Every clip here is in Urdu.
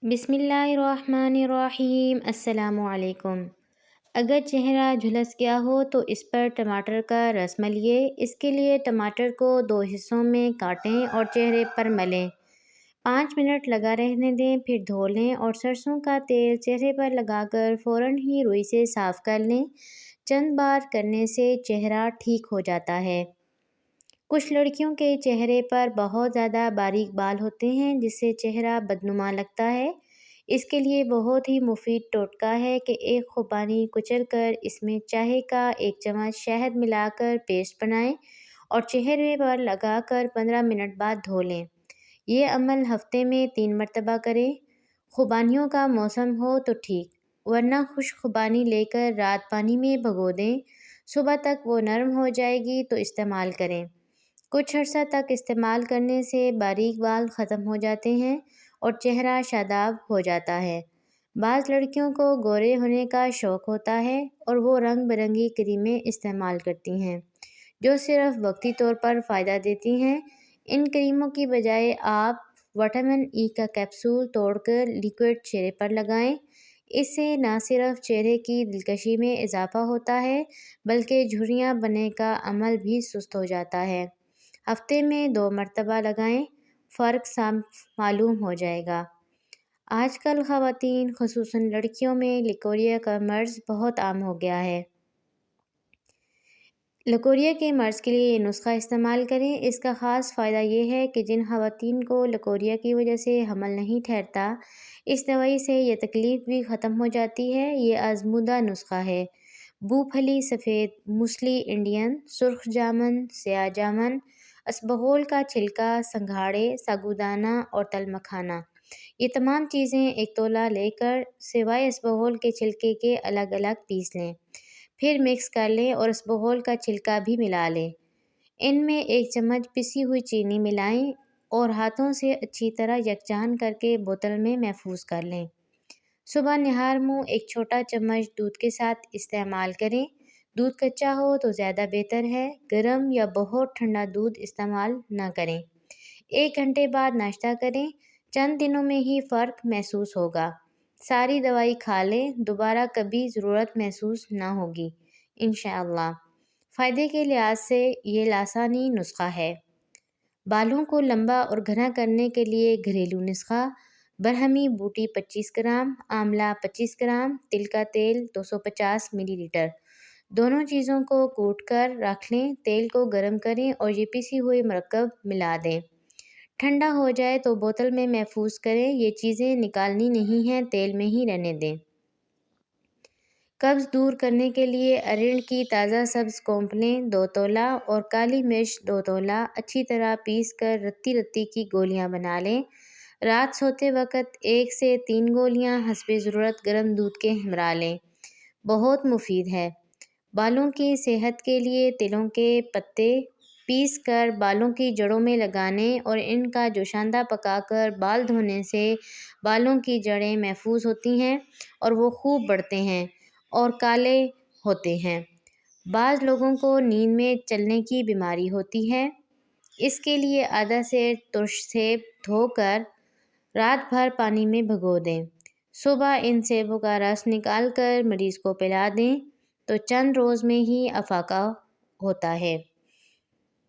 بسم اللہ الرحمن الرحیم۔ السلام علیکم۔ اگر چہرہ جھلس گیا ہو تو اس پر ٹماٹر کا رس ملیے۔ اس کے لیے ٹماٹر کو 2 حصوں میں کاٹیں اور چہرے پر ملیں۔ 5 منٹ لگا رہنے دیں، پھر دھو لیں اور سرسوں کا تیل چہرے پر لگا کر فوراً ہی روئی سے صاف کر لیں۔ چند بار کرنے سے چہرہ ٹھیک ہو جاتا ہے۔ کچھ لڑکیوں کے چہرے پر بہت زیادہ باریک بال ہوتے ہیں جس سے چہرہ بدنما لگتا ہے۔ اس کے لیے بہت ہی مفید ٹوٹکا ہے کہ ایک خوبانی کچل کر اس میں چائے کا 1 چمچ شہد ملا کر پیسٹ بنائیں اور چہرے پر لگا کر 15 منٹ بعد دھو لیں۔ یہ عمل ہفتے میں 3 مرتبہ کریں۔ خوبانیوں کا موسم ہو تو ٹھیک، ورنہ خشک خوبانی لے کر رات پانی میں بھگو دیں۔ صبح تک وہ نرم ہو جائے گی تو استعمال کریں۔ کچھ عرصہ تک استعمال کرنے سے باریک بال ختم ہو جاتے ہیں اور چہرہ شاداب ہو جاتا ہے۔ بعض لڑکیوں کو گورے ہونے کا شوق ہوتا ہے اور وہ رنگ برنگی کریمیں استعمال کرتی ہیں جو صرف وقتی طور پر فائدہ دیتی ہیں۔ ان کریموں کی بجائے آپ وٹامن ای کا کیپسول توڑ کر لیکوئڈ چہرے پر لگائیں۔ اس سے نہ صرف چہرے کی دلکشی میں اضافہ ہوتا ہے بلکہ جھریاں بننے کا عمل بھی سست ہو جاتا ہے۔ ہفتے میں 2 مرتبہ لگائیں، فرق صاف معلوم ہو جائے گا۔ آج کل خواتین خصوصاً لڑکیوں میں لیکوریا کا مرض بہت عام ہو گیا ہے۔ لیکوریا کے مرض کے لیے یہ نسخہ استعمال کریں۔ اس کا خاص فائدہ یہ ہے کہ جن خواتین کو لیکوریا کی وجہ سے حمل نہیں ٹھہرتا، اس دوائی سے یہ تکلیف بھی ختم ہو جاتی ہے۔ یہ آزمودہ نسخہ ہے۔ بو پھلی، سفید موسلی، انڈین سرخ جامن، سیاہ جامن، اسبغول کا چھلکا، سنگھاڑے، ساگودانہ اور تل مکھانا، یہ تمام چیزیں 1 تولہ لے کر سوائے اسبغول کے چھلکے کے الگ الگ پیس لیں۔ پھر مکس کر لیں اور اسبغول کا چھلکا بھی ملا لیں۔ ان میں 1 چمچ پسی ہوئی چینی ملائیں اور ہاتھوں سے اچھی طرح یکجا کر کے بوتل میں محفوظ کر لیں۔ صبح نہار منہ 1 چھوٹا چمچ دودھ کے ساتھ استعمال کریں۔ دودھ کچا ہو تو زیادہ بہتر ہے۔ گرم یا بہت ٹھنڈا دودھ استعمال نہ کریں۔ 1 گھنٹے بعد ناشتہ کریں۔ چند دنوں میں ہی فرق محسوس ہوگا۔ ساری دوائی کھا لیں، دوبارہ کبھی ضرورت محسوس نہ ہوگی انشاءاللہ۔ فائدے کے لحاظ سے یہ لاسانی نسخہ ہے۔ بالوں کو لمبا اور گھنا کرنے کے لیے گھریلو نسخہ: برہمی بوٹی 25 گرام، آملہ 25 گرام، تل کا تیل 250 ملی لیٹر۔ دونوں چیزوں کو کوٹ کر رکھ لیں۔ تیل کو گرم کریں اور یہ پسی ہوئی مرکب ملا دیں۔ ٹھنڈا ہو جائے تو بوتل میں محفوظ کریں۔ یہ چیزیں نکالنی نہیں ہیں، تیل میں ہی رہنے دیں۔ قبض دور کرنے کے لیے ارنڈ کی تازہ سبز کونپلیں 2 تولہ اور کالی مرچ 2 تولہ اچھی طرح پیس کر رتی رتی کی گولیاں بنا لیں۔ رات سوتے وقت 1 سے 3 گولیاں حسب ضرورت گرم دودھ کے ہمراہ لیں۔ بہت مفید ہے۔ بالوں کی صحت کے لیے تلوں کے پتے پیس کر بالوں کی جڑوں میں لگانے اور ان کا جوشاندہ پکا کر بال دھونے سے بالوں کی جڑیں محفوظ ہوتی ہیں اور وہ خوب بڑھتے ہیں اور کالے ہوتے ہیں۔ بعض لوگوں کو نیند میں چلنے کی بیماری ہوتی ہے۔ اس کے لیے آدھا سیر ترش سیب دھو کر رات بھر پانی میں بھگو دیں۔ صبح ان سیبوں کا رس نکال کر مریض کو پلا دیں تو چند روز میں ہی افاقہ ہوتا ہے۔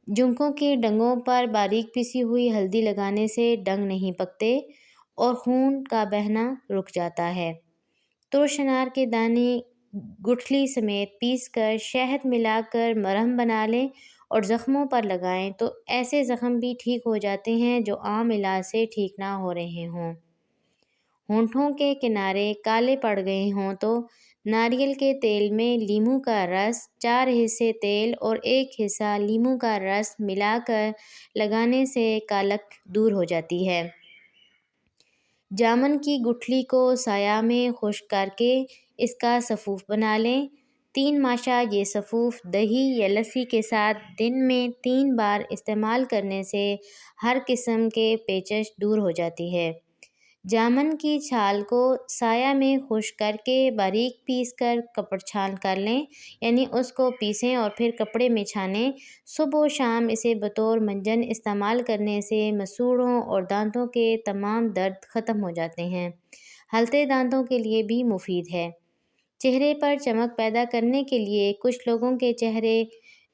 جھنکوں کی ڈنگوں پر باریک پسی ہوئی ہلدی لگانے سے ڈنگ نہیں پکتے اور خون کا بہنا رک جاتا ہے۔ ترش انار کے دانے گٹھلی سمیت پیس کر شہد ملا کر مرہم بنا لیں اور زخموں پر لگائیں تو ایسے زخم بھی ٹھیک ہو جاتے ہیں جو عام علاج سے ٹھیک نہ ہو رہے ہوں۔ ہونٹوں کے کنارے کالے پڑ گئے ہوں تو ناریل کے تیل میں لیموں کا رس 4 حصے تیل اور 1 حصہ لیموں کا رس ملا کر لگانے سے کالک دور ہو جاتی ہے۔ جامن کی گٹھلی کو سایہ میں خشک کر کے اس کا سفوف بنا لیں۔ 3 ماشا یہ سفوف دہی یا لسی کے ساتھ دن میں 3 بار استعمال کرنے سے ہر قسم کے پیچش دور ہو جاتی ہے۔ جامن کی چھال کو سایہ میں خشک کر کے باریک پیس کر کپڑ چھان کر لیں، یعنی اس کو پیسیں اور پھر کپڑے میں چھانیں۔ صبح و شام اسے بطور منجن استعمال کرنے سے مسوڑھوں اور دانتوں کے تمام درد ختم ہو جاتے ہیں۔ ہلتے دانتوں کے لیے بھی مفید ہے۔ چہرے پر چمک پیدا کرنے کے لیے کچھ لوگوں کے چہرے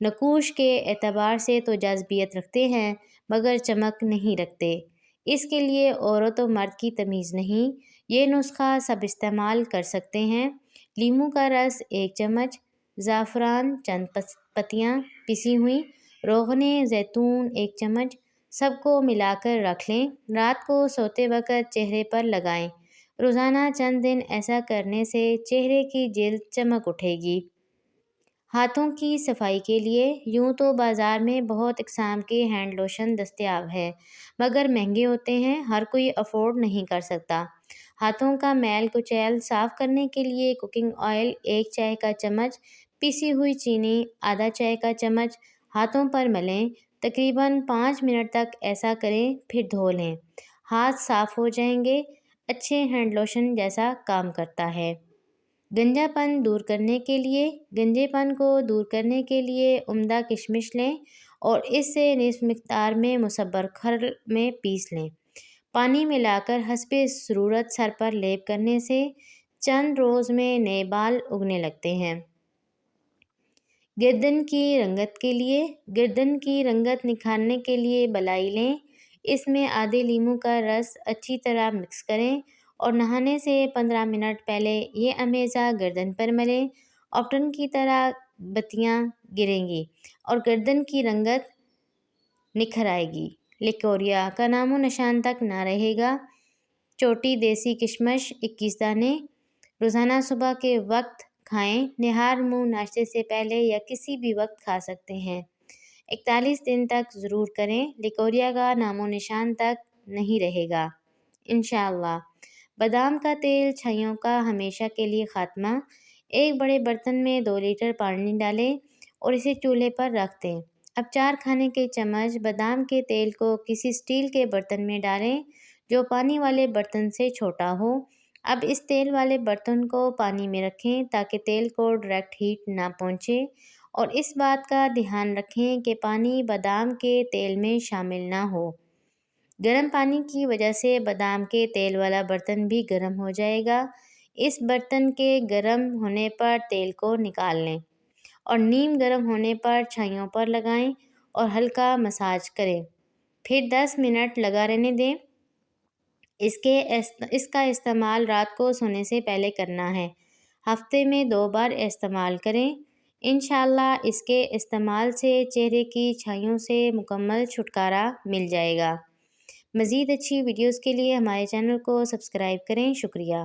نقوش کے اعتبار سے تو جاذبیت رکھتے ہیں مگر چمک نہیں رکھتے۔ اس کے لیے عورت و مرد کی تمیز نہیں، یہ نسخہ سب استعمال کر سکتے ہیں۔ لیموں کا رس 1 چمچ، زعفران چند پتیاں پسی ہوئی، روغن زیتون 1 چمچ، سب کو ملا کر رکھ لیں۔ رات کو سوتے وقت چہرے پر لگائیں۔ روزانہ چند دن ایسا کرنے سے چہرے کی جلد چمک اٹھے گی۔ ہاتھوں کی صفائی کے لیے یوں تو بازار میں بہت اقسام کے ہینڈ لوشن دستیاب ہے مگر مہنگے ہوتے ہیں، ہر کوئی افورڈ نہیں کر سکتا۔ ہاتھوں کا میل کچیل صاف کرنے کے لیے کوکنگ آئل 1 چائے کا چمچ، پیسی ہوئی چینی آدھا چائے کا چمچ ہاتھوں پر ملیں، تقریباً 5 منٹ تک ایسا کریں پھر دھو لیں، ہاتھ صاف ہو جائیں گے۔ اچھے ہینڈ لوشن جیسا کام کرتا ہے۔ گنجا پن دور کرنے کے لیے گنجے پن کو دور کرنے کے لیے عمدہ کشمش لیں اور اس سے نصف مقدار میں مصبر کھل میں پیس لیں۔ پانی ملا کر حسب ضرورت سر پر لیپ کرنے سے چند روز میں نئے بال اگنے لگتے ہیں۔ گردن کی رنگت کے لیے گردن کی رنگت نکھارنے کے لیے بلائی لیں، اس میں آدھے لیموں کا رس اچھی طرح مکس کریں اور نہانے سے 15 منٹ پہلے یہ امیزہ گردن پر ملیں۔ آپٹن کی طرح بتیاں گریں گی اور گردن کی رنگت نکھر آئے گی۔ لیکوریا کا نام و نشان تک نہ رہے گا۔ چوٹی دیسی کشمش 21 دانے روزانہ صبح کے وقت کھائیں، نہار منہ ناشتے سے پہلے یا کسی بھی وقت کھا سکتے ہیں۔ 41 دن تک ضرور کریں، لیکوریا کا نام و نشان تک نہیں رہے گا انشاءاللہ۔ بادام کا تیل چھائیوں کا ہمیشہ کے لیے خاتمہ۔ ایک بڑے برتن میں 2 لیٹر پانی ڈالیں اور اسے چولہے پر رکھ دیں۔ اب 4 کھانے کے چمچ بادام کے تیل کو کسی اسٹیل کے برتن میں ڈالیں جو پانی والے برتن سے چھوٹا ہو۔ اب اس تیل والے برتن کو پانی میں رکھیں تاکہ تیل کو ڈائریکٹ ہیٹ نہ پہنچے اور اس بات کا دھیان رکھیں کہ پانی بادام کے تیل میں شامل نہ ہو۔ گرم پانی کی وجہ سے بادام کے تیل والا برتن بھی گرم ہو جائے گا۔ اس برتن کے گرم ہونے پر تیل کو نکال لیں اور نیم گرم ہونے پر چھائیوں پر لگائیں اور ہلکا مساج کریں، پھر 10 منٹ لگا رہنے دیں۔ اس کا استعمال رات کو سونے سے پہلے کرنا ہے۔ ہفتے میں 2 بار استعمال کریں۔ انشاءاللہ اس کے استعمال سے چہرے کی چھائیوں سے مکمل چھٹکارا مل جائے گا۔ مزید اچھی ویڈیوز کے لیے ہمارے چینل کو سبسکرائب کریں۔ شکریہ۔